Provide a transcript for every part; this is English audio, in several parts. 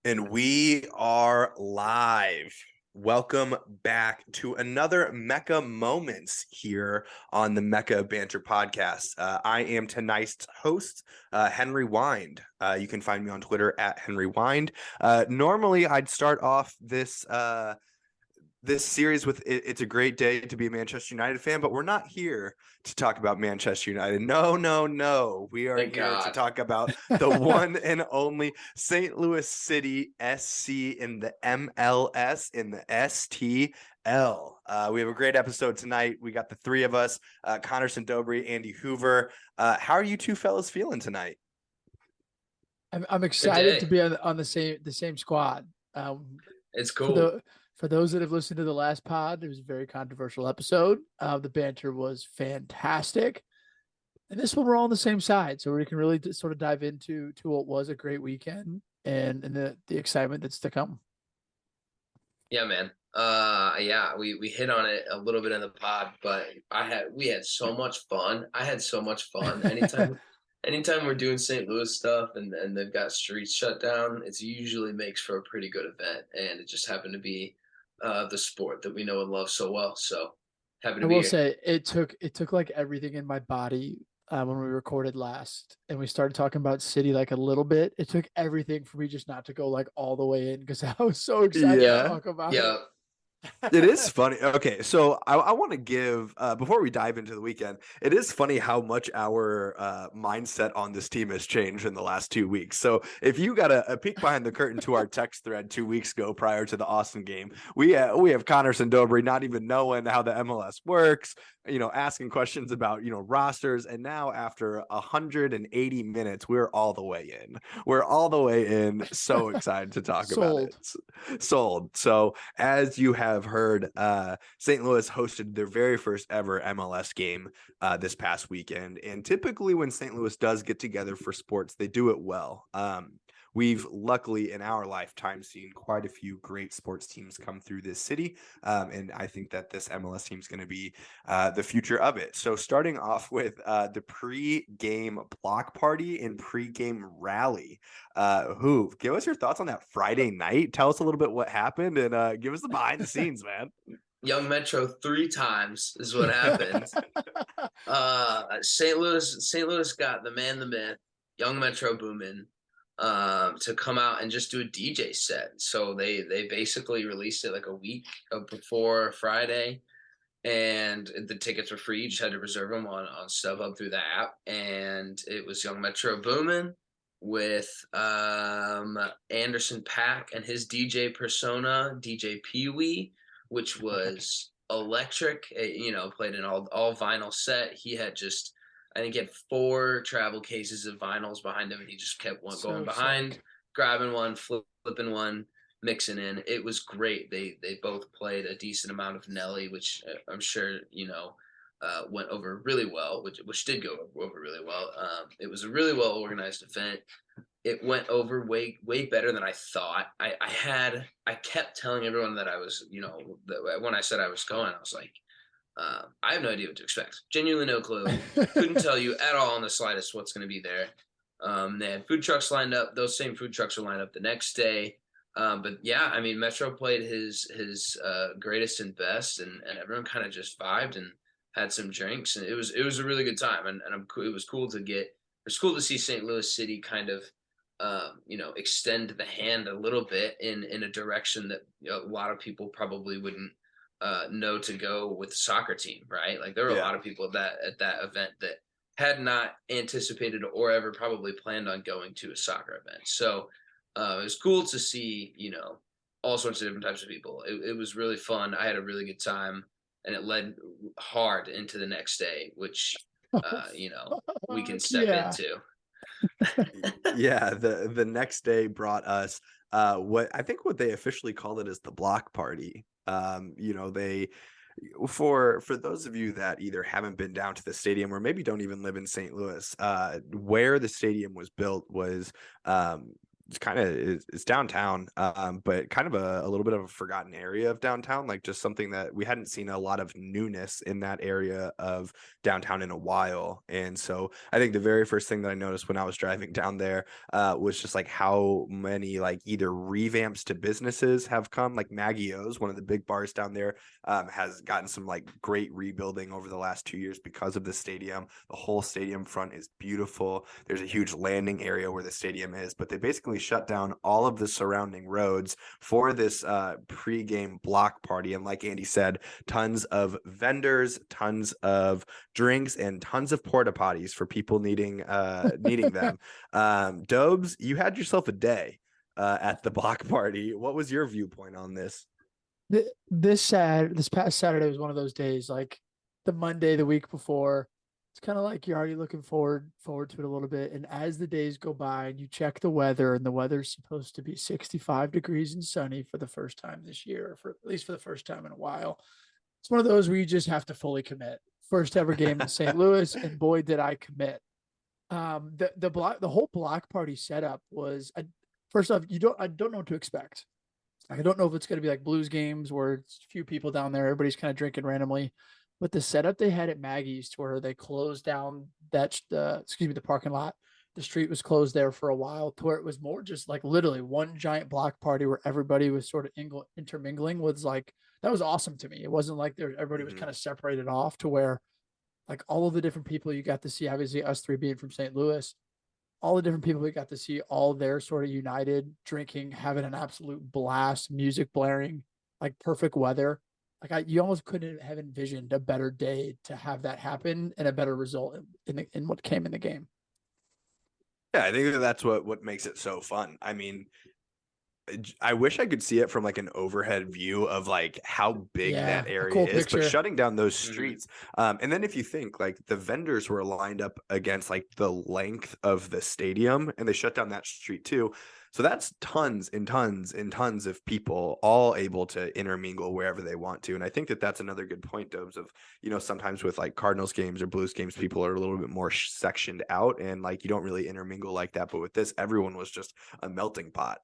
And we are live. Welcome back to another Mecca Moments here on the Mecca Banter podcast. I am tonight's host, Henry Wind. You can find me on Twitter at Henry Wind. Normally, I'd start off this series with it's a great day to be a Manchester United fan, but we're not here to talk about Manchester United. No. We are Thank here to God. talk about the one and only St. Louis City SC in the MLS in the STL. We have a great episode tonight. We got the three of us, Connor Dobry, Andy Hoover. How are you two fellas feeling tonight? I'm Good excited to day. be on the same squad. It's For cool. those that have listened to the last pod, it was a very controversial episode. The banter was fantastic, and this one we're all on the same side, so we can really sort of dive into what was a great weekend and the excitement that's to come. Yeah, man. Yeah, we hit on it a little bit in the pod, but we had so much fun. I had so much fun. Anytime we're doing St. Louis stuff and they've got streets shut down, it's usually makes for a pretty good event. And it just happened to be the sport that we know and love so well. So happy I to be will here. say it took like everything in my body when we recorded last and we started talking about City like a little bit. It took everything for me just not to go like all the way in because I was so excited to Yeah. talk about it. Yeah. It is funny. Okay, so I want to give before we dive into the weekend. It is funny how much our mindset on this team has changed in the last 2 weeks. So if you got a peek behind the curtain to our text thread 2 weeks ago prior to the Austin game, we have Connor Dobry not even knowing how the MLS works, asking questions about rosters, and now after 180 minutes, we're all the way in. We're all the way in. So excited to talk about it. Sold. So as you have heard, St. Louis hosted their very first ever MLS game this past weekend. And typically when St. Louis does get together for sports, they do it well. We've luckily in our lifetime seen quite a few great sports teams come through this city. And I think that this MLS team is going to be the future of it. So starting off with the pre-game block party and pre-game rally. Who give us your thoughts on that Friday night? Tell us a little bit what happened and give us the behind the scenes, man. Young Metro 3 times is what happened. St. Louis got the man, the myth, Young Metro Boomin, to come out and just do a DJ set. So they basically released it like a week before Friday, and the tickets were free. You just had to reserve them on StubHub through the app, and it was Young Metro Boomin with Anderson .Paak and his DJ persona, DJ Pee Wee, which was electric. Played an all vinyl set. He had I think he had 4 travel cases of vinyls behind him, and he just kept going behind, grabbing one, flipping one, mixing in. It was great. They both played a decent amount of Nelly, which I'm sure went over really well, which did go over really well. It was a really well organized event. It went over way better than I thought. I kept telling everyone that I was, when I said I was going, I was like, I have no idea what to expect. Genuinely no clue. Couldn't tell you at all in the slightest what's going to be there. They had food trucks lined up. Those same food trucks were lined up the next day. But yeah, I mean, Metro played his greatest and best, and everyone kind of just vibed and had some drinks, and it was a really good time. And it was cool to see St. Louis City kind of extend the hand a little bit in a direction that a lot of people probably wouldn't know to go with the soccer team, right? Like there were a lot of people at that event that had not anticipated or ever probably planned on going to a soccer event. So it was cool to see, all sorts of different types of people. It was really fun. I had a really good time, and it led hard into the next day, which we can step into. Yeah, the next day brought us what they officially called it is the block party. They for those of you that either haven't been down to the stadium or maybe don't even live in St. Louis, where the stadium was built was it's kind of it's downtown, but kind of a little bit of a forgotten area of downtown, like just something that we hadn't seen a lot of newness in that area of downtown in a while. And so I think the very first thing that I noticed when I was driving down there was just like how many like either revamps to businesses have come. Like Maggie O's, one of the big bars down there, has gotten some like great rebuilding over the last 2 years because of the stadium. The whole stadium front is beautiful. There's a huge landing area where the stadium is, but they basically shut down all of the surrounding roads for this pre-game block party. And like Andy said, tons of vendors, tons of drinks, and tons of porta potties for people needing them. Dobes, you had yourself a day at the block party. What was your viewpoint on this? This past Saturday was one of those days, like the Monday the week before. It's kind of like you're already looking forward to it a little bit. And as the days go by and you check the weather, and the weather's supposed to be 65 degrees and sunny for the first time this year, for at least for the first time in a while. It's one of those where you just have to fully commit. First ever game in St. Louis, and boy, did I commit. The whole block party setup was first off, I don't know what to expect. I don't know if it's going to be like Blues games where it's a few people down there, everybody's kind of drinking randomly. But the setup they had at Maggie's, to where they closed down the parking lot. The street was closed there for a while, to where it was more just like literally one giant block party where everybody was sort of intermingling. Was like, that was awesome to me. It wasn't like everybody was kind of separated off, to where like all of the different people you got to see, obviously us three being from St. Louis, all the different people we got to see, all there sort of united, drinking, having an absolute blast, music blaring, like perfect weather. Like you almost couldn't have envisioned a better day to have that happen, and a better result in what came in the game. Yeah, I think that's what makes it so fun. I mean, I wish I could see it from like an overhead view of like how big Yeah, that a area cool is, but picture. shutting down those streets. And then if you think like the vendors were lined up against like the length of the stadium, and they shut down that street too. So that's tons and tons and tons of people all able to intermingle wherever they want to. And I think that that's another good point, Dobes, of, sometimes with like Cardinals games or Blues games, people are a little bit more sectioned out, and like you don't really intermingle like that. But with this, everyone was just a melting pot.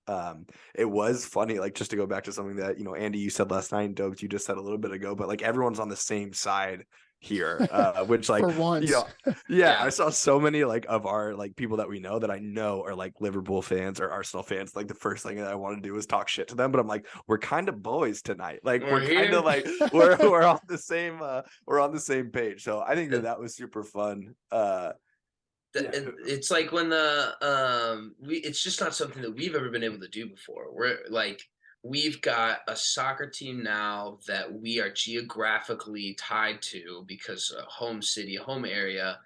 It was funny, like just to go back to something that, Andy, you said last night, and Dobes, you just said a little bit ago, but like everyone's on the same side here, which like, For once. yeah, Yeah. I saw so many like of our like people that we know that I know are like Liverpool fans or Arsenal fans. Like the first thing that I want to do is talk shit to them, but I'm like, we're kind of boys tonight. Like we're kind of like we're on the same page. So I think that was super fun. Yeah. It's like when it's just not something that we've ever been able to do before. We're like, we've got a soccer team now that we are geographically tied to because home city, home area.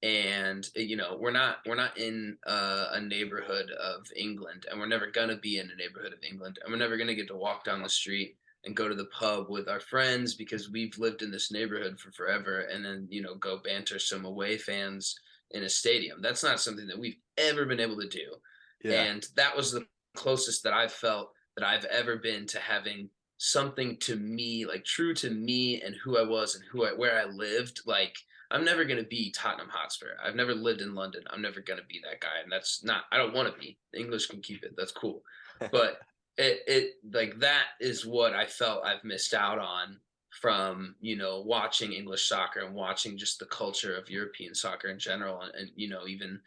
And we're not in a neighborhood of England, and we're never gonna be in a neighborhood of England, and we're never gonna get to walk down the street and go to the pub with our friends because we've lived in this neighborhood for forever, and then go banter some away fans in a stadium. That's not something that we've ever been able to do. Yeah. And that was the closest that I've felt that I've ever been to having something to me, like true to me and who I was and where I lived. Like, I'm never going to be Tottenham Hotspur. I've never lived in London. I'm never going to be that guy. And that's not, I don't want to be. The English can keep it. That's cool. But it like, that is what I felt I've missed out on from watching English soccer and watching just the culture of European soccer in general, and even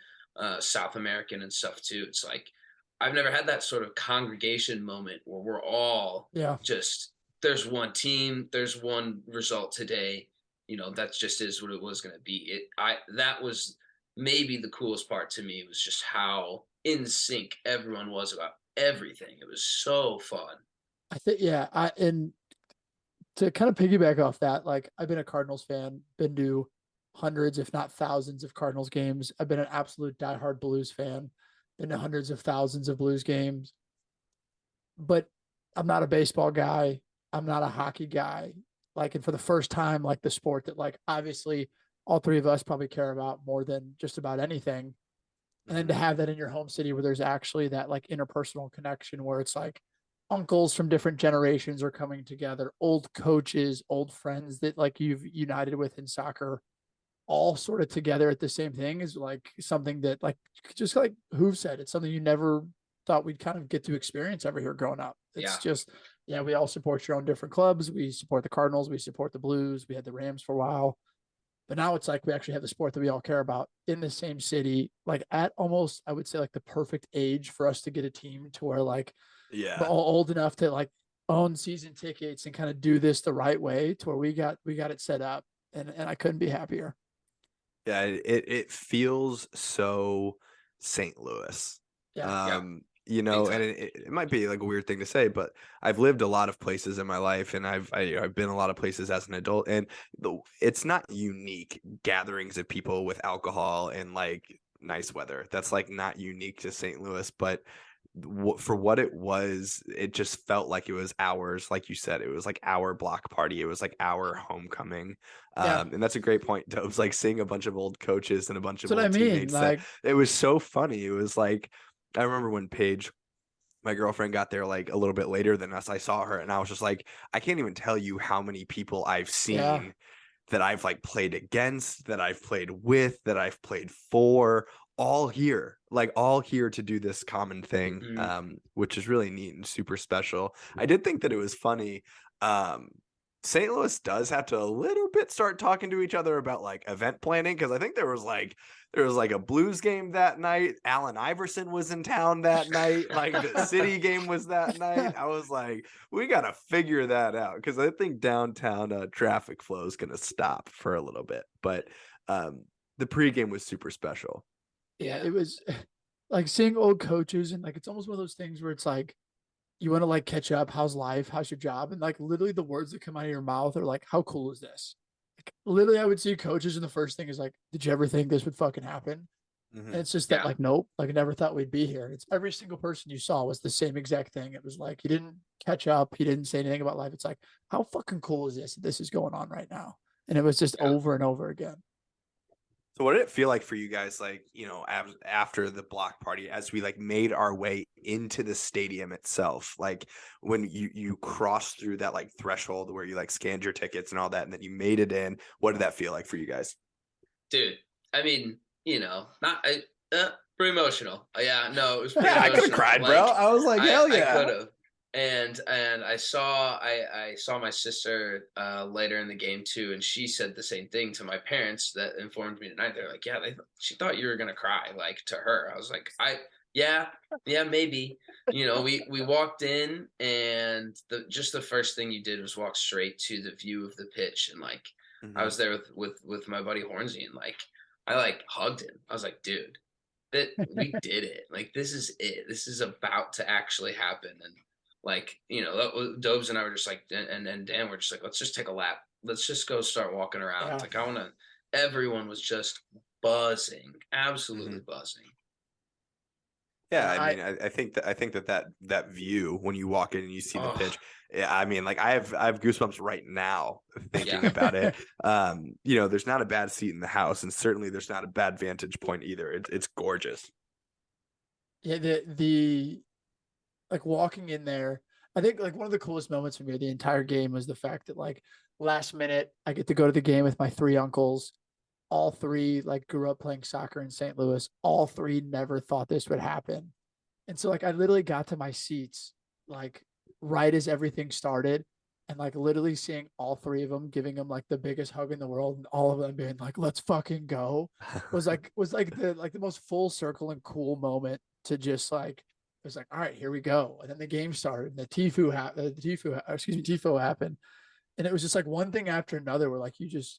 South American and stuff too. It's like I've never had that sort of congregation moment where we're all just, there's one team, there's one result today. That just is what it was going to be. That was maybe the coolest part to me, was just how in sync everyone was about everything. It was so fun. I think, and to kind of piggyback off that, like I've been a Cardinals fan, been to hundreds, if not thousands, of Cardinals games. I've been an absolute diehard Blues fan, been to hundreds of thousands of Blues games. But I'm not a baseball guy. I'm not a hockey guy. Like, and for the first time, like the sport that like obviously all three of us probably care about more than just about anything. And then to have that in your home city where there's actually that like interpersonal connection where it's like uncles from different generations are coming together, old coaches, old friends that like you've united with in soccer, all sort of together at the same thing, is like something that, like, just like Hoove said, it's something you never thought we'd kind of get to experience ever here growing up. It's Yeah. just, yeah, we all support your own different clubs. We support the Cardinals. We support the Blues. We had the Rams for a while. But now it's like we actually have the sport that we all care about in the same city, like at almost, I would say, like the perfect age for us to get a team to where like we're Yeah. all old enough to like own season tickets and kind of do this the right way to where we got it set up. And I couldn't be happier. Yeah, it feels so St. Louis. Yeah. Yeah. And time. it might be like a weird thing to say, but I've lived a lot of places in my life, and I've been a lot of places as an adult, and it's not unique gatherings of people with alcohol and like nice weather. That's like not unique to St. Louis, but for what it was, it just felt like it was ours. Like you said, it was like our block party. It was like our homecoming. Yeah. And that's a great point. Dubs, like seeing a bunch of old coaches and a bunch That's of what I old mean. teammates. Like, It was so funny. It was like, I remember when Paige, my girlfriend, got there like a little bit later than us. I saw her and I was just like, I can't even tell you how many people I've yeah. seen that I've like played against, that I've played with, that I've played for, all here to do this common thing, which is really neat and super special. I did think that it was funny. St. Louis does have to a little bit start talking to each other about like event planning, because I think there was like a Blues game that night. Allen Iverson was in town that night. Like the City game was that night. I was like, we got to figure that out, because I think downtown traffic flow is going to stop for a little bit. But the pregame was super special. Yeah. It was like seeing old coaches, and like it's almost one of those things where it's like you want to like catch up. How's life? How's your job? And like literally the words that come out of your mouth are like, how cool is this? Like literally, I would see coaches, and the first thing is like, did you ever think this would fucking happen? And it's just that Yeah. like, nope, like I never thought we'd be here. It's every single person you saw was the same exact thing. It was like, he didn't catch up. He didn't say anything about life. It's like, how fucking cool is this? This is going on right now. And it was just Yeah. over and over again. So what did it feel like for you guys, like, after the block party, as we like made our way into the stadium itself, like when you crossed through that like threshold where you like scanned your tickets and all that, and then you made it in? What did that feel like for you guys? Dude, I mean, not pretty emotional. Yeah, no, it was pretty I could have emotional. cried, bro. I was like, hell I yeah. could have. And I saw my sister later in the game too, and she said the same thing to my parents that informed me tonight. They're like, yeah, she thought you were gonna cry, like to her. I was like, yeah, maybe. We walked in, and the first thing you did was walk straight to the view of the pitch, and like I was there with my buddy Hornsey, and like I like hugged him. I was like, dude, that we did it. Like this is it. This is about to actually happen. And like, Dobes and I were just like, and Dan were just like, let's just take a lap. Let's just go start walking around. Yeah. Like everyone was just buzzing, absolutely buzzing. Yeah, I mean, I think that view when you walk in and you see the pitch, yeah, I mean, like I have goosebumps right now thinking about it. There's not a bad seat in the house, and certainly there's not a bad vantage point either. It's gorgeous. Yeah, the like walking in there, I think like one of the coolest moments for me the entire game was the fact that like last minute I get to go to the game with my three uncles. All three like grew up playing soccer in St. Louis. All three never thought this would happen. And so like I literally got to my seats like right as everything started, and like literally seeing all three of them giving them like the biggest hug in the world, and all of them being like, let's fucking go, was the most full circle and cool moment to just like, it was like, all right, here we go. And then the game started, and the tifo happened. And it was just like one thing after another where like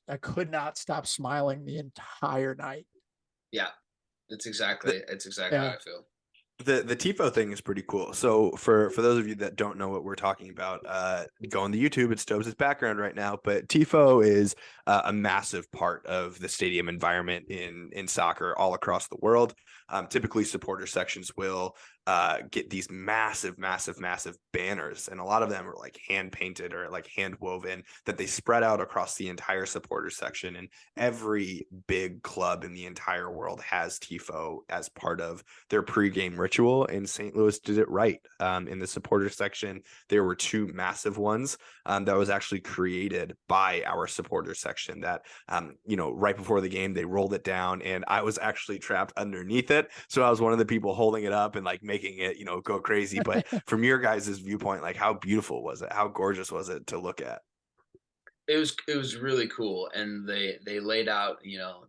I could not stop smiling the entire night. Yeah, it's exactly how I feel. The tifo thing is pretty cool. So for those of you that don't know what we're talking about, go on the YouTube. It's Dobes' background right now. But tifo is a massive part of the stadium environment in soccer all across the world. Typically, supporter sections will get these massive banners, and a lot of them are like hand painted or like hand woven, that they spread out across the entire supporter section. And every big club in the entire world has tifo as part of their pregame ritual, and St. Louis did it right. In the supporter section, there were two massive ones that was actually created by our supporter section that, right before the game, they rolled it down, and I was actually trapped underneath it. So I was one of the people holding it up and like making making it, go crazy. But from your guys' viewpoint, like how beautiful was it? How gorgeous was it to look at? It was really cool, and they laid out,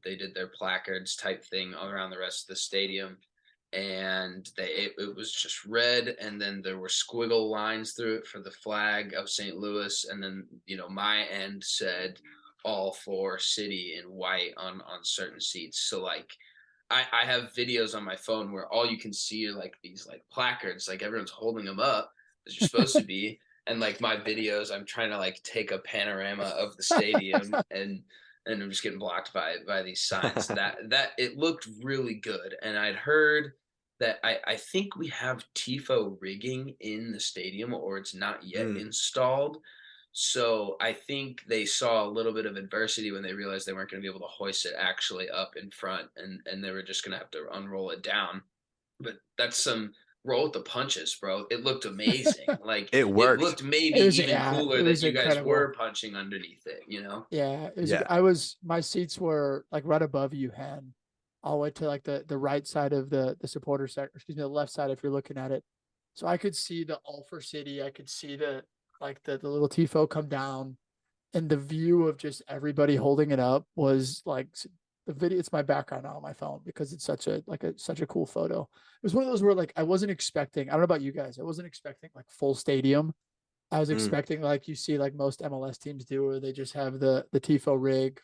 they did their placards type thing all around the rest of the stadium, and it was just red, and then there were squiggle lines through it for the flag of St. Louis, and then my end said all for city in white on certain seats. So like I have videos on my phone where all you can see are like these like placards, like everyone's holding them up as you're supposed to be. And like my videos, I'm trying to like take a panorama of the stadium and I'm just getting blocked by these signs. That it looked really good. And I'd heard that I think we have TIFO rigging in the stadium, or it's not yet Mm. installed. So I think they saw a little bit of adversity when they realized they weren't going to be able to hoist it actually up in front, and they were just going to have to unroll it down. But that's some roll with the punches, bro. It looked amazing. Like It it worked. looked maybe It was, even yeah, cooler it that was you guys incredible. were punching underneath it. Yeah, it was. Yeah. My seats were like right above you, Hen, all the way to like the right side of the supporter section. Excuse me, the left side if you're looking at it. So I could see the all for city. I could see the little tifo come down, and the view of just everybody holding it up was like the video. It's my background now on my phone because it's such a cool photo. It was one of those where like I wasn't expecting. I don't know about you guys. I wasn't expecting like full stadium. I was Mm. expecting like you see like most MLS teams do, where they just have the tifo rig,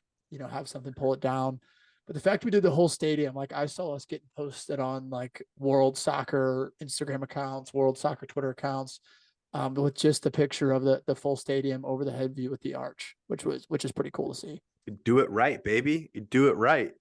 have something pull it down. But the fact we did the whole stadium, like I saw us getting posted on like World Soccer Instagram accounts, World Soccer Twitter accounts, with just the picture of the full stadium over the head view with the arch, which is pretty cool to see. You do it right, baby. You do it right.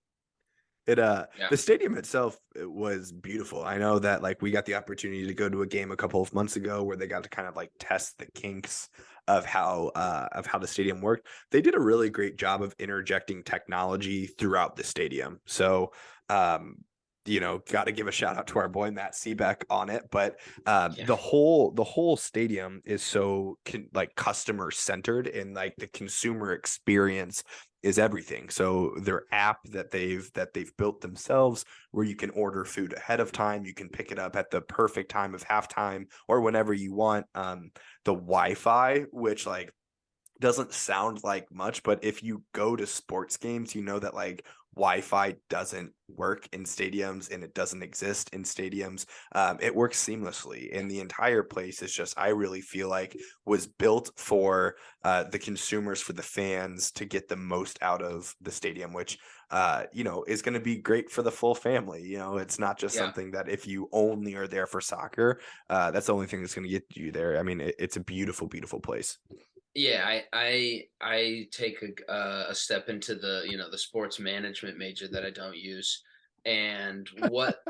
Yeah. The stadium itself, it was beautiful. I know that like we got the opportunity to go to a game a couple of months ago where they got to kind of like test the kinks of how the stadium worked. They did a really great job of interjecting technology throughout the stadium. So got to give a shout out to our boy Matt Seebeck on it. But Yeah. the whole stadium is so like customer centered, and like the consumer experience is everything. So their app that they've built themselves, where you can order food ahead of time, you can pick it up at the perfect time of halftime or whenever you want. The Wi-Fi, which like doesn't sound like much, but if you go to sports games, you know that like Wi-Fi doesn't work in stadiums and it doesn't exist in stadiums. It works seamlessly, and the entire place is just, I really feel like, was built for the consumers, for the fans to get the most out of the stadium, which is going to be great for the full family. It's not just Yeah. something that if you only are there for soccer, that's the only thing that's going to get you there. I mean, it's a beautiful, beautiful place. Yeah, I take a step into the sports management major that I don't use, and what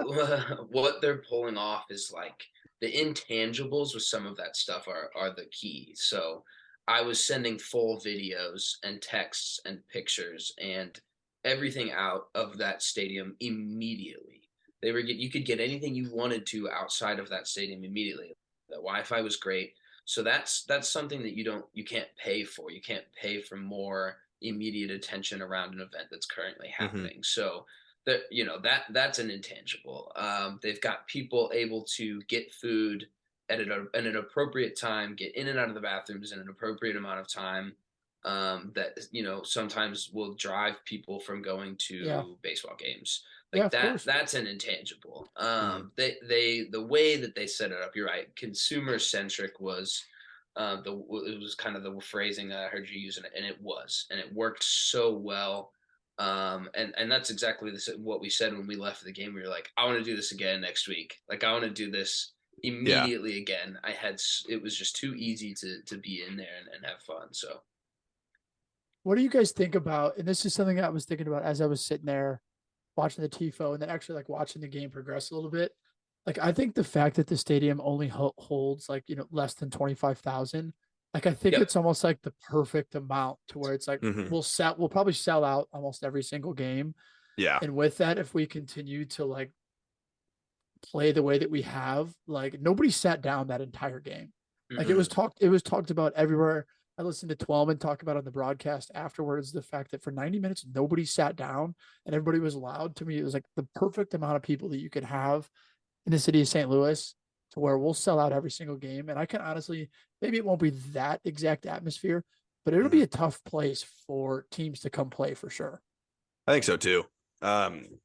what they're pulling off is like the intangibles with some of that stuff are the key. So I was sending full videos and texts and pictures and everything out of that stadium immediately. You could get anything you wanted to outside of that stadium immediately. The Wi-Fi was great, so that's something that you can't pay for. You can't pay for more immediate attention around an event that's currently Mm-hmm. happening. So that's an intangible. They've got people able to get food at an appropriate time, get in and out of the bathrooms in an appropriate amount of time. That sometimes will drive people from going Yeah, to baseball games yeah, like of that. course. That's an intangible. Mm-hmm. The way that they set it up, you're right, consumer centric was it was kind of the phrasing that I heard you using it, and it worked so well. And that's exactly what we said when we left the game. We were like, I want to do this again next week. Like I want to do this Yeah. immediately again. It was just too easy to be in there and have fun. So What do you guys think about? And this is something I was thinking about as I was sitting there watching the tifo, and then actually like watching the game progress a little bit. Like I think the fact that the stadium only holds like less than 25,000, like I think yep. it's almost like the perfect amount to where it's like Mm-hmm. we'll probably sell out almost every single game. Yeah. And with that, if we continue to like play the way that we have, like nobody sat down that entire game. Like Mm-mm. it was talked about everywhere. I listened to Twelman talk about on the broadcast afterwards the fact that for 90 minutes nobody sat down and everybody was loud. To me, it was like the perfect amount of people that you could have in the city of St. Louis to where we'll sell out every single game. And I can honestly, maybe it won't be that exact atmosphere, but it'll be Mhm. a tough place for teams to come play for sure. I think so too.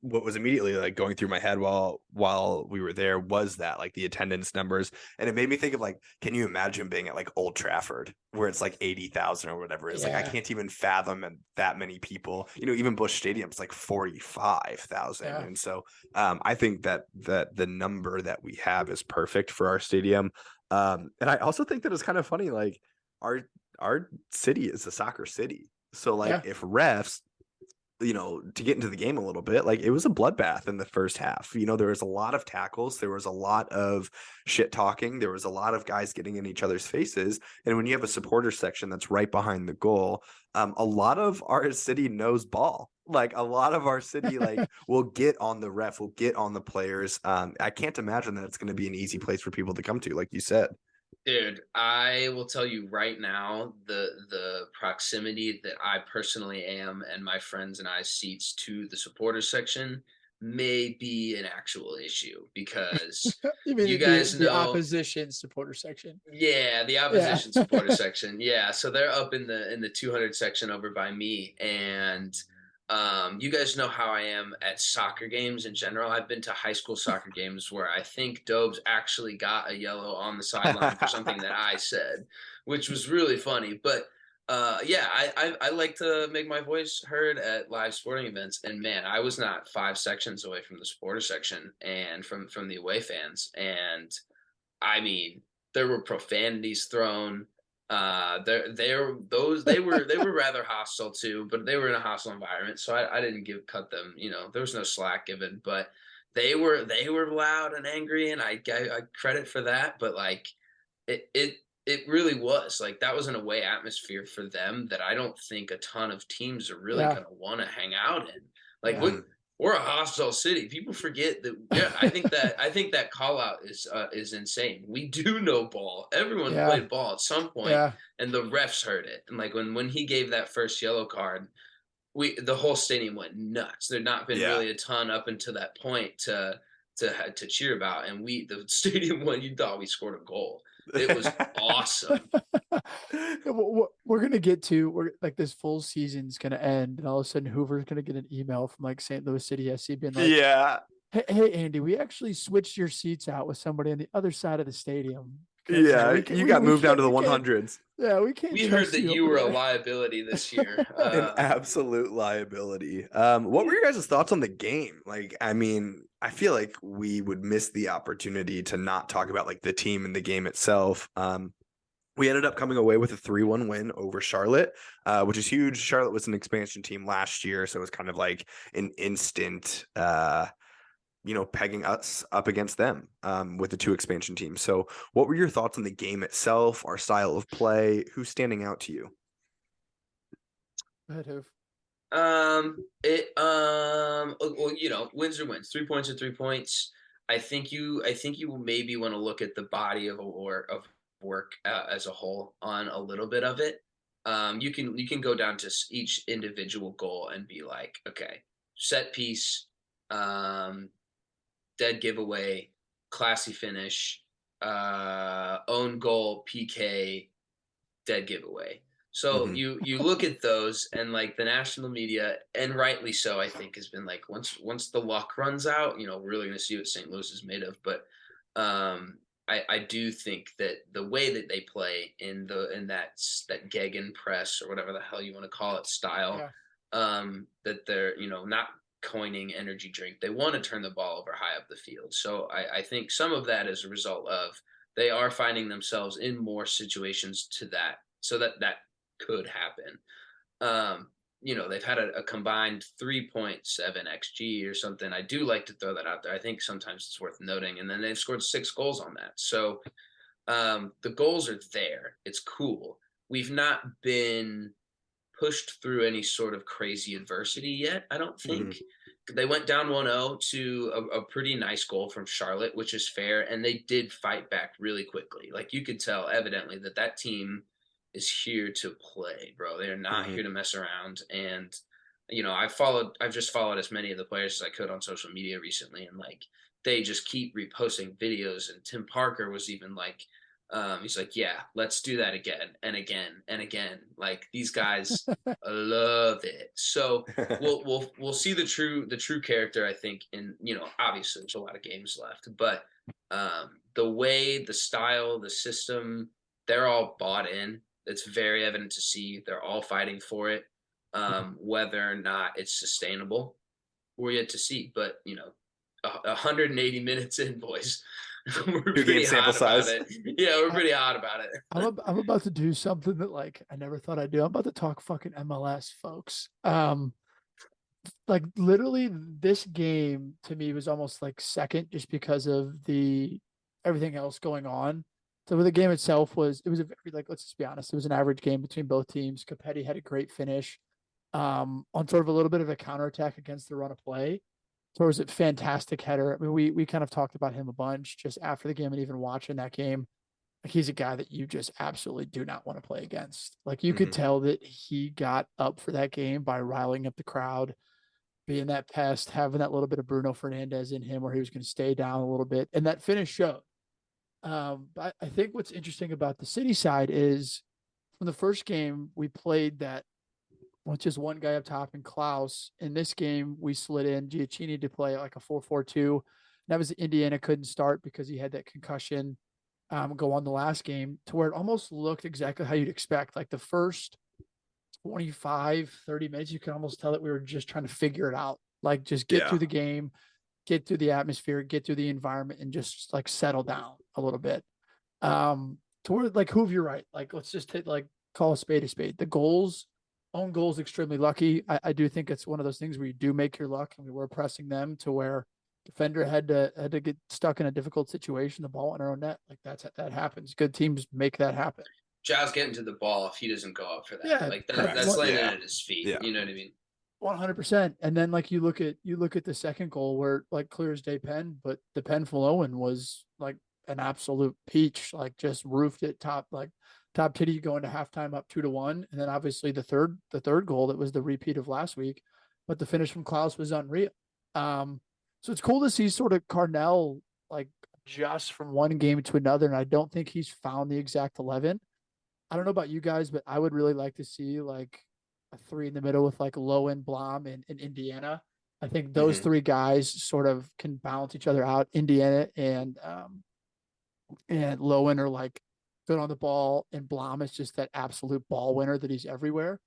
What was immediately like going through my head while we were there was that like the attendance numbers, and it made me think of like, can you imagine being at like Old Trafford where it's like 80,000 or whatever? It's like I Yeah. can't even fathom that many people. Even Busch Stadium's like 45,000, Yeah. and so I think that the number that we have is perfect for our stadium. And I also think that it's kind of funny, like our city is a soccer city, so like Yeah. if refs to get into the game a little bit, like it was a bloodbath in the first half. There was a lot of tackles, there was a lot of shit talking, there was a lot of guys getting in each other's faces. And when you have a supporter section that's right behind the goal, a lot of our city knows ball. Like a lot of our city, like will get on the ref, will get on the players. I can't imagine that it's going to be an easy place for people to come to, like you said. Dude, I will tell you right now, the proximity that I personally am and my friends and I seats to the supporters section may be an actual issue because You you mean guys the know, opposition supporter section? yeah, the Yeah. opposition supporter section. Yeah, so they're up in the 200 section over by me, and you guys know how I am at soccer games in general. I've been to high school soccer games where I think Dobes actually got a yellow on the sideline for something that I said, which was really funny. But yeah, I like to make my voice heard at live sporting events, and man, I was not 5 sections away from the supporter section and from the away fans, and I mean, there were profanities thrown. They were rather hostile too, but they were in a hostile environment, so I didn't cut them. There was no slack given, but they were loud and angry, and I credit for that. But like it really was like that was an away atmosphere for them that I don't think a ton of teams are really Yeah. gonna want to hang out in. Like Yeah. what we're a hostile city. People forget that. Yeah, I think that call out is insane. We do know ball. Everyone Yeah. played ball at some point, Yeah. and the refs heard it. And like when he gave that first yellow card, the whole stadium went nuts. There'd not been Yeah. really a ton up until that point to cheer about, and the stadium went. You thought we scored a goal. It was awesome. We're gonna get to we're like this full season's gonna end, and all of a sudden Hoover's gonna get an email from like St. Louis City SC being like, Yeah. hey Andy, we actually switched your seats out with somebody on the other side of the stadium because Yeah. we can You got moved down to the we can't 100s. we can't We heard trust that you you over were a there. liability this year. An absolute liability. What were your guys' thoughts on the game? Like, I mean, I feel like we would miss the opportunity to not talk about like the team and the game itself. We ended up coming away with a 3-1 win over Charlotte, which is huge. Charlotte was an expansion team last year, so it was kind of like an instant, pegging us up against them with the two expansion teams. So, what were your thoughts on the game itself, our style of play? Who's standing out to you? Go ahead, Hoof. Well, wins or wins. 3 points are 3 points. I think you will maybe want to look at the body of work as a whole on a little bit of it. You can go down to each individual goal and be like, okay, set piece, um, dead giveaway, classy finish, own goal, PK, dead giveaway. So Mm-hmm. you look at those and like the national media, and rightly so, I think has been like once the luck runs out, we're really going to see what St. Louis is made of. But I do think that the way that they play in that Gegen press or whatever the hell you want to call it style, Yeah. that they're not coining energy drink. They want to turn the ball over high up the field. So I think some of that is a result of they are finding themselves in more situations to that, so that could happen. They've had a combined 3.7 xg or something. I do like to throw that out there. I think sometimes it's worth noting. And then they've scored 6 goals on that. So the goals are there. It's cool. We've not been pushed through any sort of crazy adversity yet, I don't Mm-hmm. think. They went down 1-0 to a pretty nice goal from Charlotte, which is fair, and they did fight back really quickly. Like you could tell evidently that team is here to play, bro. They're not Mm-hmm. here to mess around. And I've just followed as many of the players as I could on social media recently, and like they just keep reposting videos. And Tim Parker was even like, he's like, yeah, let's do that again and again and again. Like these guys love it. So we'll see the true character, I think. And obviously there's a lot of games left, but the way, the style, the system, they're all bought in. It's very evident to see they're all fighting for it. Whether or not it's sustainable, we're yet to see. But 180 minutes in, boys. We're pretty sample hot about size. it. Yeah, we're pretty hot about it. I'm about to do something that like I never thought I'd do. I'm about to talk fucking MLS, folks. Like literally this game to me was almost like second just because of the everything else going on. So the game itself was a very, like, let's just be honest, it was an average game between both teams. Capetti had a great finish on sort of a little bit of a counterattack against the run of play. So it was a fantastic header. I mean, we kind of talked about him a bunch just after the game and even watching that game. Like he's a guy that you just absolutely do not want to play against. Like you could tell that he got up for that game by riling up the crowd, being that pest, having that little bit of Bruno Fernandez in him where he was going to stay down a little bit. And that finish showed. But I think what's interesting about the City side is from the first game, we played that with just one guy up top and Klaus. In this game, we slid in Giacchini to play like a 4-4-2. That was Indiana couldn't start because he had that concussion go on the last game, to where it almost looked exactly how you'd expect. Like the first 25, 30 minutes, you can almost tell that we were just trying to figure it out. Like just get through the game, get through the atmosphere, get through the environment, and just like settle down a little bit. Toward like Hoove, you're right. Like let's just call a spade a spade. The goals, own goals, extremely lucky. I do think it's one of those things where you do make your luck, and we were pressing them to where defender had to get stuck in a difficult situation. The ball in our own net, like that happens. Good teams make that happen. Giles getting to the ball if he doesn't go up for that. Yeah, like that's landing at his feet. Yeah. You know what I mean? 100%. And then like you look at the second goal where like clear as day pen, but the pen from Owen was like an absolute peach, like just roofed it top titty going to halftime up 2-1. And then obviously the third goal that was the repeat of last week, but the finish from Klaus was unreal. So it's cool to see sort of Carnell like adjust from one game to another. And I don't think he's found the exact 11. I don't know about you guys, but I would really like to see like a three in the middle with like Lowen, Blom, and Indiana. I think those three guys sort of can balance each other out. Indiana and Lowen are like good on the ball, and Blom is just that absolute ball winner that he's everywhere.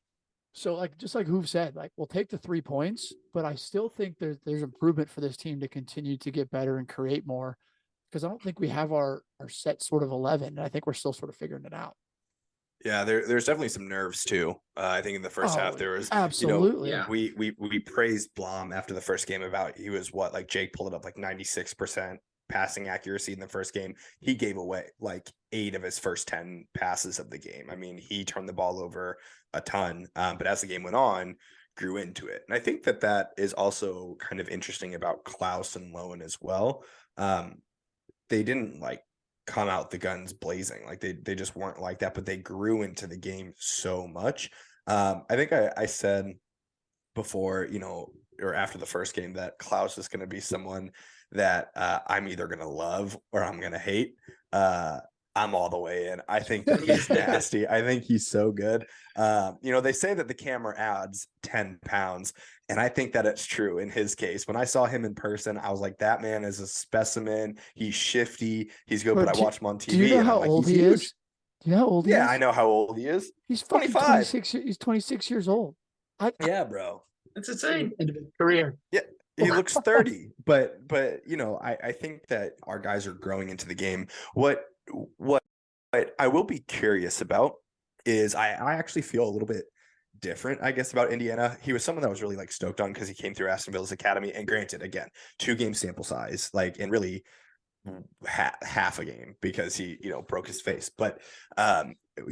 So like just like Hoove said, like we'll take the 3 points, but I still think there's improvement for this team to continue to get better and create more, because I don't think we have our set sort of 11, and I think we're still sort of figuring it out. Yeah, there's definitely some nerves too. I think in the first half there was absolutely. We praised Blom after the first game about he was like Jake pulled it up like 96% passing accuracy in the first game. He gave away like 8 of his first 10 passes of the game. I mean, he turned the ball over a ton, but as the game went on, grew into it. And I think that is also kind of interesting about Klaus and Lowen as well. They didn't like come out the guns blazing. Like they just weren't like that, but they grew into the game so much. I think I said before, or after the first game, that Klaus is going to be someone that I'm either going to love or I'm going to hate. I'm all the way in. I think that he's nasty. I think he's so good. They say that the camera adds 10 pounds. And I think that it's true in his case. When I saw him in person, I was like, that man is a specimen. He's shifty. He's good, but I watch him on TV. Do you know how old he is? Do you know how old he is? Yeah, I know how old he is. He's 25. He's 26 years old. Yeah, bro. It's insane. End of his career. Yeah. He looks 30, but I think that our guys are growing into the game. What I will be curious about is I actually feel a little bit different, I guess, about Indiana. He was someone that I was really like stoked on because he came through Aston Villa's academy, and granted, again, 2-game sample size, like, and really half a game because he broke his face, but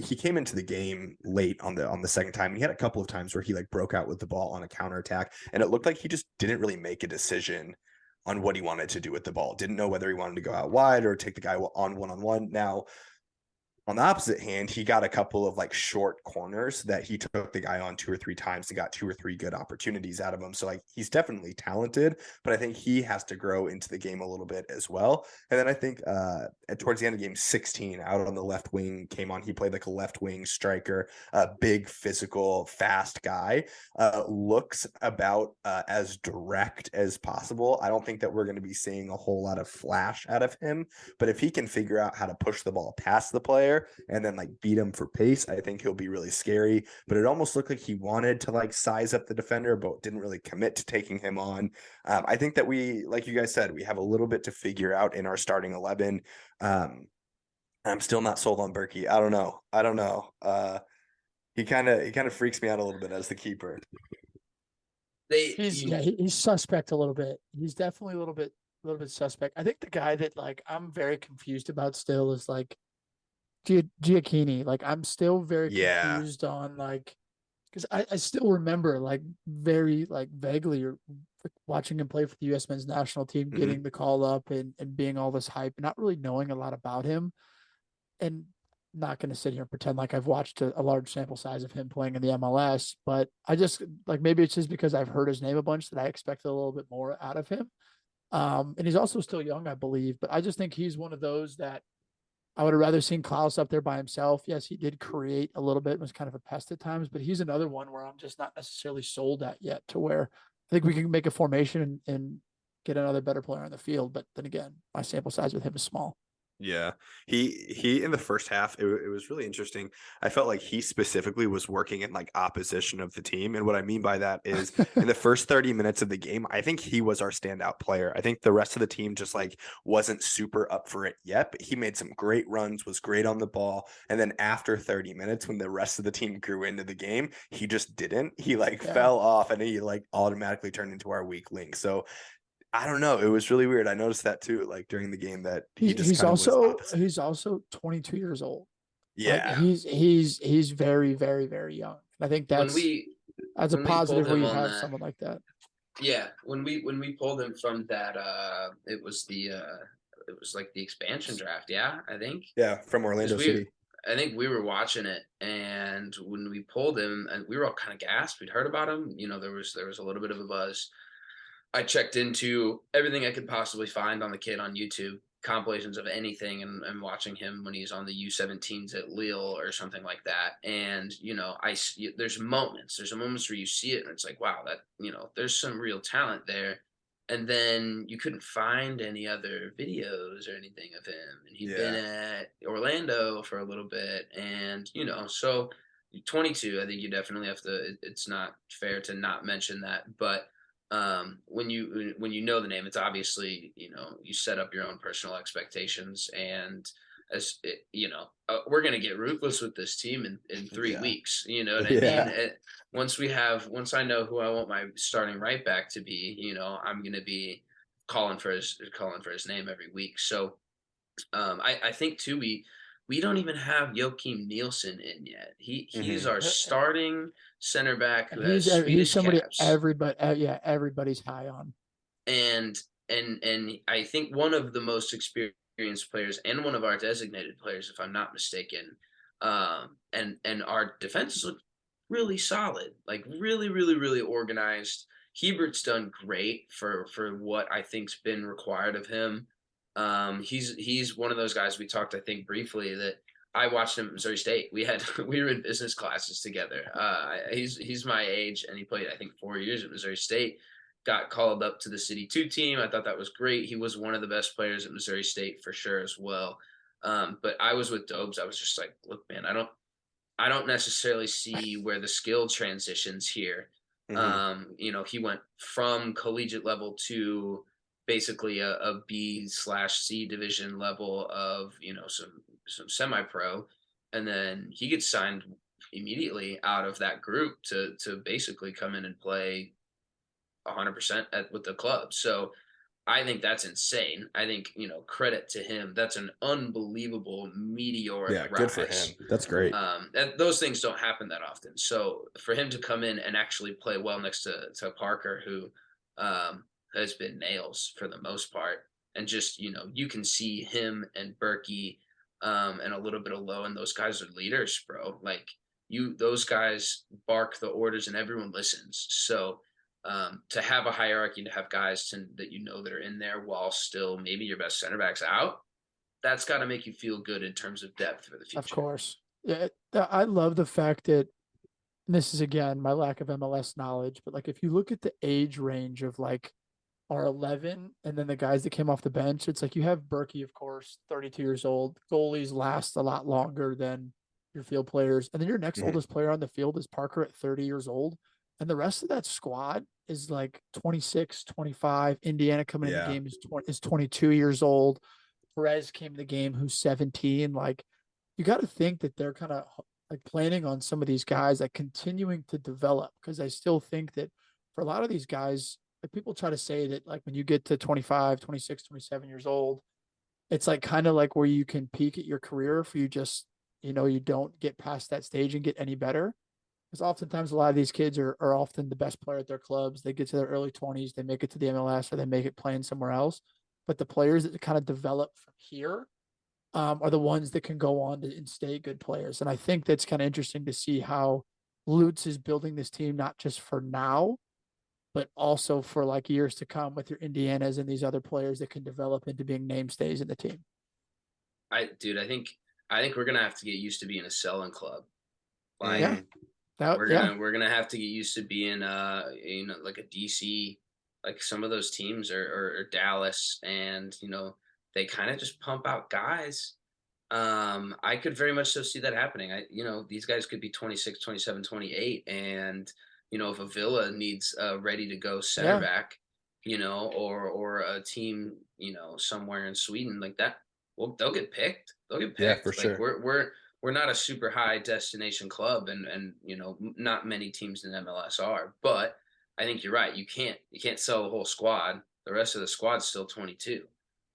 he came into the game late on the second time, and he had a couple of times where he like broke out with the ball on a counterattack, and it looked like he just didn't really make a decision on what he wanted to do with the ball. Didn't know whether he wanted to go out wide or take the guy on one-on-one. Now, On the opposite hand, he got a couple of like short corners that he took the guy on 2 or 3 times and got 2 or 3 good opportunities out of him. So like he's definitely talented, but I think he has to grow into the game a little bit as well. And then I think towards the end of game 16, out on the left wing came on. He played like a left wing striker, a big physical, fast guy. Looks about as direct as possible. I don't think that we're going to be seeing a whole lot of flash out of him, but if he can figure out how to push the ball past the player and then like beat him for pace, I think he'll be really scary. But it almost looked like he wanted to like size up the defender, but didn't really commit to taking him on. I think that we, like you guys said, we have a little bit to figure out in our starting 11. I'm still not sold on Berkey. I don't know. He kind of freaks me out a little bit as the keeper. He's suspect a little bit. He's definitely a little bit suspect. I think the guy that like I'm very confused about still is like Giacchini. Like I'm still very Yeah. confused on like because I still remember like very like vaguely watching him play for the U.S. men's national team, getting the call up and being all this hype, not really knowing a lot about him, and not going to sit here and pretend like I've watched a large sample size of him playing in the MLS, but I just like maybe it's just because I've heard his name a bunch that I expected a little bit more out of him. And he's also still young, I believe, but I just think he's one of those that I would have rather seen Klaus up there by himself. Yes, he did create a little bit, was kind of a pest at times, but he's another one where I'm just not necessarily sold at yet to where I think we can make a formation and get another better player on the field. But then again, my sample size with him is small. Yeah, he in the first half, it was really interesting. I felt like he specifically was working in like opposition of the team, and what I mean by that is in the first 30 minutes of the game, I think he was our standout player. I think the rest of the team just like wasn't super up for it yet, but he made some great runs, was great on the ball, and then after 30 minutes, when the rest of the team grew into the game, he just didn't. He like fell off, and he like automatically turned into our weak link. So I don't know. It was really weird. I noticed that too, like during the game that he just kind of was opposite. he's also 22 years old. Like Yeah. he's very, very, very young. I think when that's we a when we positive pulled where him you on have that, someone like that. yeah, when we pulled him from that, it was like the expansion draft. Yeah, I think Yeah, from because Orlando City. I think we were watching it, and when we pulled him, and we were all kind of gassed. We'd heard about him. You know, there was a little bit of a buzz. I checked into everything I could possibly find on the kid on YouTube, compilations of anything, and watching him when he's on the U17s at Lille or something like that. And you know, there's moments where you see it and it's like, wow, that there's some real talent there. And then you couldn't find any other videos or anything of him. And he'd been at Orlando for a little bit, and so 22. I think you definitely have to. It's not fair to not mention that, but when you know the name, it's obviously you set up your own personal expectations, and we're gonna get ruthless with this team in 3 weeks. You know what I mean? Once I know who I want my starting right back to be, I'm gonna be calling for his name every week. So I think too we don't even have Joachim Nielsen in yet. He's our starting center back who has He's Swedish somebody caps, everybody's high on. and I think one of the most experienced players and one of our designated players, if I'm not mistaken. And our defenses look really solid, like really, really, really organized. Hebert's done great for what I think's been required of him. He's one of those guys we talked, I think, briefly that I watched him at Missouri State. We were in business classes together. He's my age, and he played, I think, 4 years at Missouri State. Got called up to the City 2 team. I thought that was great. He was one of the best players at Missouri State for sure as well. But I was with Dobes. I was just like, look, man, I don't necessarily see where the skill transitions here. He went from collegiate level to basically a B/C division level of some semi-pro, and then he gets signed immediately out of that group to basically come in and play 100% with the club. So I think that's insane. I think, credit to him. That's an unbelievable meteoric rise. Good for him. That's great. Those things don't happen that often. So for him to come in and actually play well next to Parker, who has been nails for the most part, and just, you can see him and Berkey and a little bit of low, and those guys are leaders, bro. Like those guys bark the orders, and everyone listens. So to have a hierarchy, to have guys that that are in there while still maybe your best center back's out, that's got to make you feel good in terms of depth for the Of future. course. Yeah, I love the fact that, and this is again my lack of MLS knowledge, but like if you look at the age range of like our 11 and then the guys that came off the bench, it's like you have Berkey, of course, 32 years old. Goalies last a lot longer than your field players. And then your next oldest player on the field is Parker at 30 years old. And the rest of that squad is like 26, 25. Indiana coming in the game is 22 years old. Perez came in the game who's 17. Like you got to think that they're kind of like planning on some of these guys like continuing to develop, because I still think that for a lot of these guys, like people try to say that like when you get to 25, 26, 27 years old, it's like kind of like where you can peak at your career if you just, you don't get past that stage and get any better. Because oftentimes a lot of these kids are often the best player at their clubs. They get to their early 20s, they make it to the MLS, or they make it playing somewhere else. But the players that kind of develop from here are the ones that can go on to and stay good players. And I think that's kind of interesting to see how Lutz is building this team, not just for now, but also for like years to come with your Indianas and these other players that can develop into being mainstays in the team. I think we're gonna have to get used to being a selling club. Like we're gonna have to get used to being like a DC, like some of those teams or Dallas, and they kind of just pump out guys. I could very much so see that happening. These guys could be 26, 27, 28, and if a Villa needs a ready to go center back, or a team, somewhere in Sweden like that, well, they'll get picked. They'll get picked. Yeah, for like sure. we're not a super high destination club, and not many teams in MLS are. But I think you're right. You can't sell the whole squad. The rest of the squad's still 22.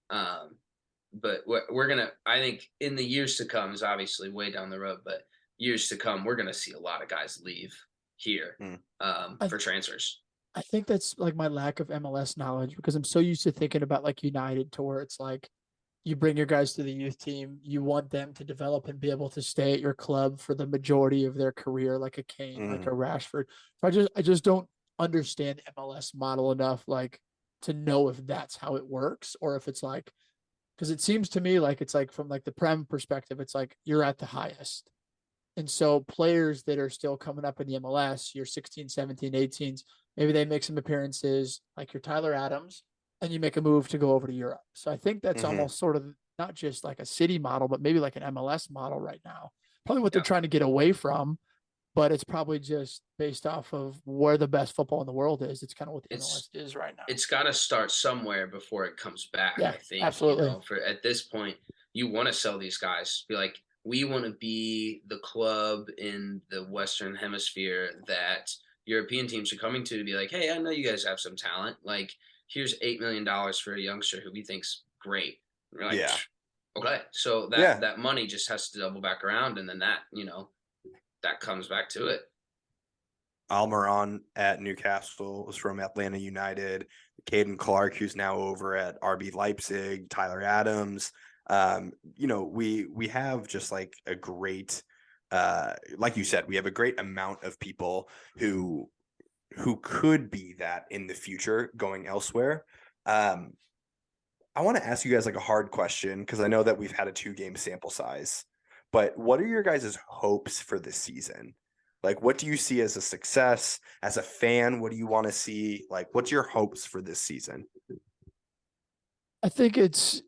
But we're gonna. I think in the years to come is obviously way down the road, but years to come, we're gonna see a lot of guys leave here for transfers. I think that's like my lack of MLS knowledge, because I'm so used to thinking about like United, to where it's like you bring your guys to the youth team, you want them to develop and be able to stay at your club for the majority of their career, like a Kane, like a Rashford. So I just don't understand MLS model enough, like to know if that's how it works, or if it's like, because it seems to me like it's like from like the Prem perspective, it's like you're at the highest. And so players that are still coming up in the MLS, you're 16, 17, 18s, maybe they make some appearances like your Tyler Adams, and you make a move to go over to Europe. So I think that's almost sort of not just like a city model, but maybe like an MLS model right now. Probably what they're trying to get away from, but it's probably just based off of where the best football in the world is. It's kind of what the MLS is right now. It's got to start somewhere before it comes back. Yeah, I think absolutely. for at this point, you want to sell these guys. Be like, we want to be the club in the Western Hemisphere that European teams are coming to be like, hey, I know you guys have some talent. Like, here's $8 million for a youngster who we think's great. And we're like, okay, so that money just has to double back around, and then that comes back to it. Almiron at Newcastle was from Atlanta United. Caden Clark, who's now over at RB Leipzig. Tyler Adams. We have just like a great, like you said, we have a great amount of people who could be that in the future going elsewhere. I want to ask you guys like a hard question, because I know that we've had a 2-game sample size, but what are your guys' hopes for this season? Like, what do you see as a success? As a fan, what do you want to see? Like, what's your hopes for this season? I think it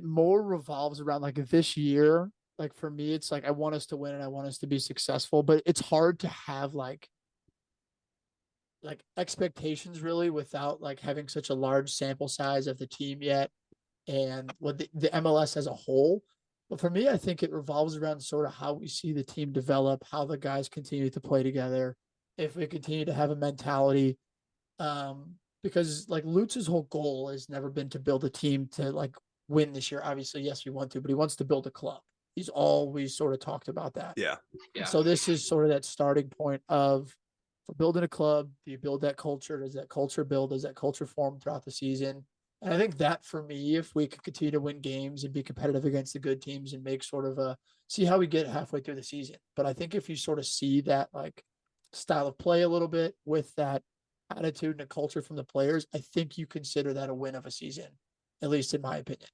more revolves around like this year. Like for me, it's like I want us to win and I want us to be successful, but it's hard to have like expectations really without like having such a large sample size of the team yet, and what the MLS as a whole. But for me, I think it revolves around sort of how we see the team develop, how the guys continue to play together, if we continue to have a mentality. Because like Lutz's whole goal has never been to build a team to like win this year. Obviously, yes, we want to, but he wants to build a club. He's always sort of talked about that. Yeah. So this is sort of that starting point of, for building a club, do you build that culture? Does that culture build? Does that culture form throughout the season? And I think that for me, if we could continue to win games and be competitive against the good teams and make sort of see how we get halfway through the season. But I think if you sort of see that like style of play a little bit with that attitude and a culture from the players, I think you consider that a win of a season, at least in my opinion.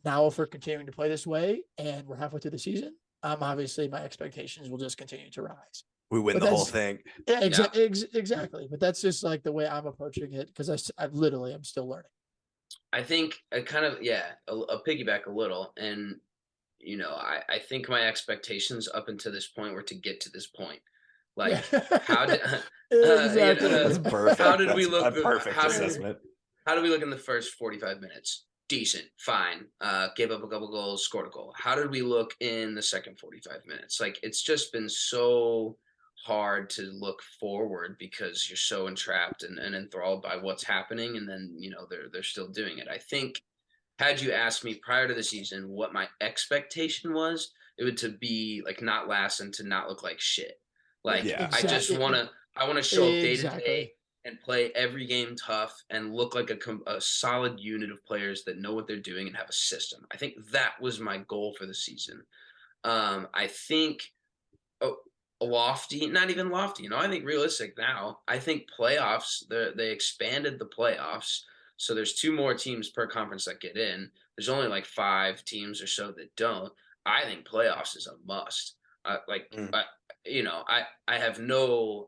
Now, if we're continuing to play this way and we're halfway through the season, obviously my expectations will just continue to rise. We win But the whole that's thing. yeah, exactly. But that's just like the way I'm approaching it because I'm still learning. I think I kind of a piggyback a little, and I think my expectations up until this point were to get to this point. Like, how did exactly? That's perfect. how did we That's look? a perfect assessment. How did we look in the first 45 minutes? Decent, fine. Gave up a couple goals, scored a goal. How did we look in the second 45 minutes? Like, it's just been so hard to look forward because you're so entrapped and enthralled by what's happening, and then they're still doing it. I think had you asked me prior to the season what my expectation was, it would to be like not last and to not look like shit. Like Yeah. I just Exactly. I want to show up day to day Exactly. and play every game tough and look like a solid unit of players that know what they're doing and have a system. I think that was my goal for the season. I think oh, lofty, not even lofty. I think realistic now. I think playoffs. They expanded the playoffs, so there's two more teams per conference that get in. There's only like 5 teams or so that don't. I think playoffs is a must. Like Mm. I have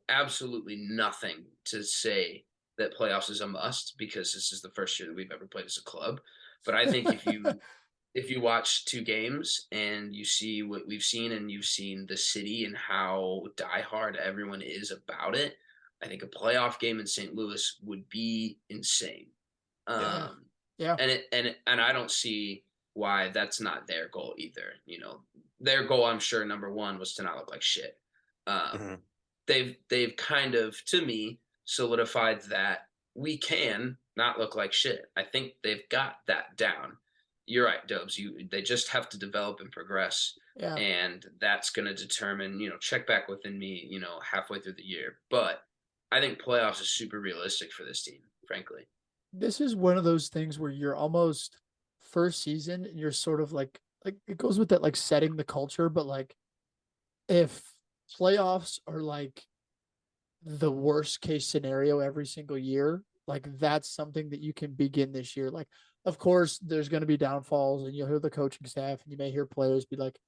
absolutely nothing to say that playoffs is a must because this is the first year that we've ever played as a club. But I think if you watch 2 games and you see what we've seen and you've seen the city and how diehard everyone is about it, I think a playoff game in St. Louis would be insane. Yeah. Um, Yeah. and I don't see why that's not their goal either. Their goal, I'm sure, number one was to not look like shit. Mhm. They've kind of, to me, solidified that we can not look like shit. I think they've got that down. You're right, Dobes. They just have to develop and progress, Yeah. and that's going to determine. Check back within me. Halfway through the year, but I think playoffs is super realistic for this team, frankly. This is one of those things where you're almost first season and you're sort of like it goes with that like setting the culture, but like if playoffs are like the worst case scenario every single year, like that's something that you can begin this year. Like, of course, there's going to be downfalls, and you'll hear the coaching staff, and you may hear players be like,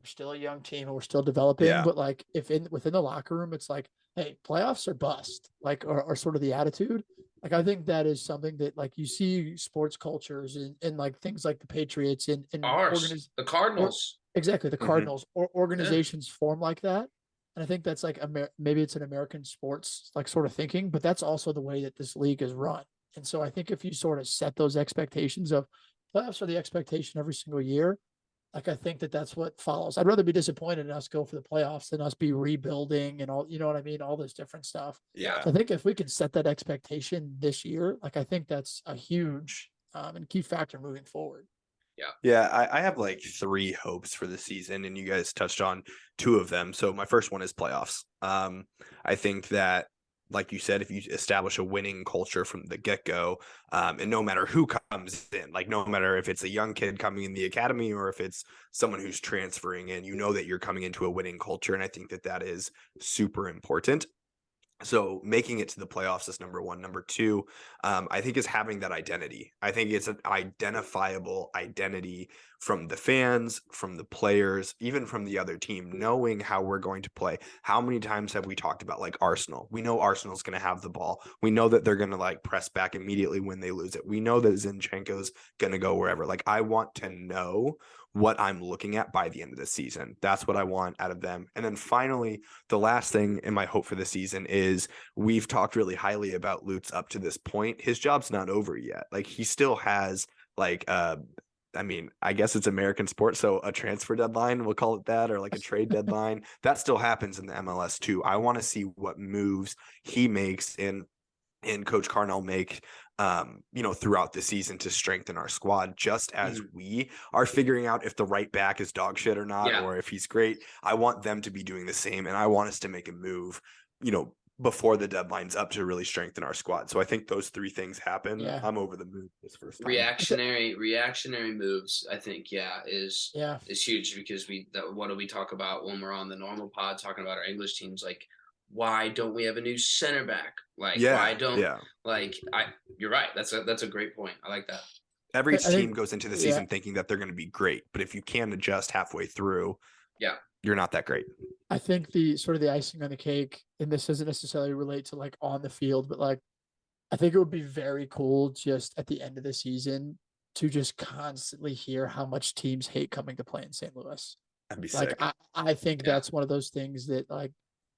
"We're still a young team, and we're still developing." Yeah. But like, if within the locker room, it's like, "Hey, playoffs are bust," like, or sort of the attitude. Like, I think that is something that like you see sports cultures and like things like the Patriots and Ours, the or Cardinals. exactly the Mhm. Cardinals or Yeah. organizations form like that. And I think that's like maybe it's an American sports like sort of thinking, but that's also the way that this league is run. And so I think if you sort of set those expectations of playoffs are the expectation every single year, like I think that that's what follows. I'd rather be disappointed in us go for the playoffs than us be rebuilding and all, you know what I mean? All this different stuff. Yeah. So I think if we can set that expectation this year, like I think that's a huge and key factor moving forward. Yeah, I have like 3 hopes for the season, and you guys touched on 2 of them. So my first one is playoffs. I think that, like you said, if you establish a winning culture from the get-go, and no matter who comes in, like no matter if it's a young kid coming in the academy or if it's someone who's transferring in, you know that you're coming into a winning culture, and I think that that is super important. So making it to the playoffs is number one. Number two, I think is having that identity. I think it's an identifiable identity from the fans, from the players, even from the other team, knowing how we're going to play. How many times have we talked about like Arsenal? We know Arsenal's going to have the ball. We know that they're going to like press back immediately when they lose it. We know that Zinchenko's going to go wherever. Like I want to know what I'm looking at by the end of the season. That's what I want out of them. And then finally, the last thing in my hope for the season is we've talked really highly about Lutz up to this point. His job's not over yet. Like he still has like I mean, I guess it's American sports, so a transfer deadline, we'll call it that, or like a trade deadline. That still happens in the MLS too. I want to see what moves he makes and Coach Carnell make throughout the season to strengthen our squad, just as we are figuring out if the right back is dog shit or not, Yeah. or if he's great. I want them to be doing the same, and I want us to make a move, before the deadline's up to really strengthen our squad. So I think those three things happen. Yeah. I'm over the moon this first time. Reactionary moves, I think, is Yeah. huge, because what do we talk about when we're on the normal pod talking about our English teams? Like, why don't we have a new center back? Like, why don't you're right. That's a great point. I like that. Every I think- team goes into the season thinking that they're going to be great, but if you can't adjust halfway through, you're not that great. I think the sort of the icing on the cake, and this doesn't necessarily relate to like on the field, but like I think it would be very cool just at the end of the season to just constantly hear how much teams hate coming to play in St. Louis. That'd be Like sick. I think that's one of those things that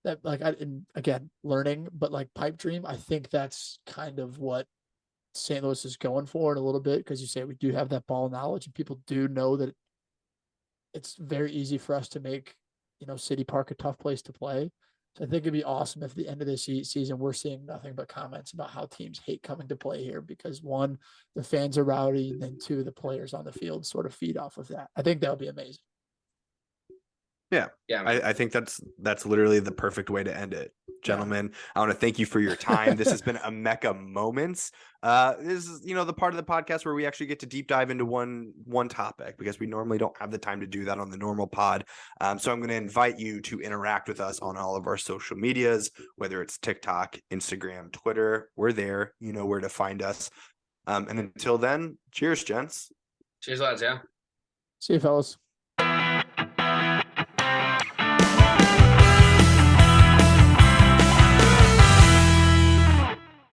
and again, learning, but like pipe dream, I think that's kind of what St. Louis is going for in a little bit, because you say we do have that ball knowledge and people do know that it's very easy for us to make, City Park a tough place to play. So I think it'd be awesome if at the end of this season we're seeing nothing but comments about how teams hate coming to play here because, one, the fans are rowdy, and then two, the players on the field sort of feed off of that. I think that would be amazing. Yeah. I think that's literally the perfect way to end it. Gentlemen, I want to thank you for your time. This has been a Mecca Moments. This is, the part of the podcast where we actually get to deep dive into one topic, because we normally don't have the time to do that on the normal pod. So I'm going to invite you to interact with us on all of our social medias, whether it's TikTok, Instagram, Twitter. We're there. You know where to find us. And until then, cheers, gents. Cheers, lads. Yeah. See you, fellas.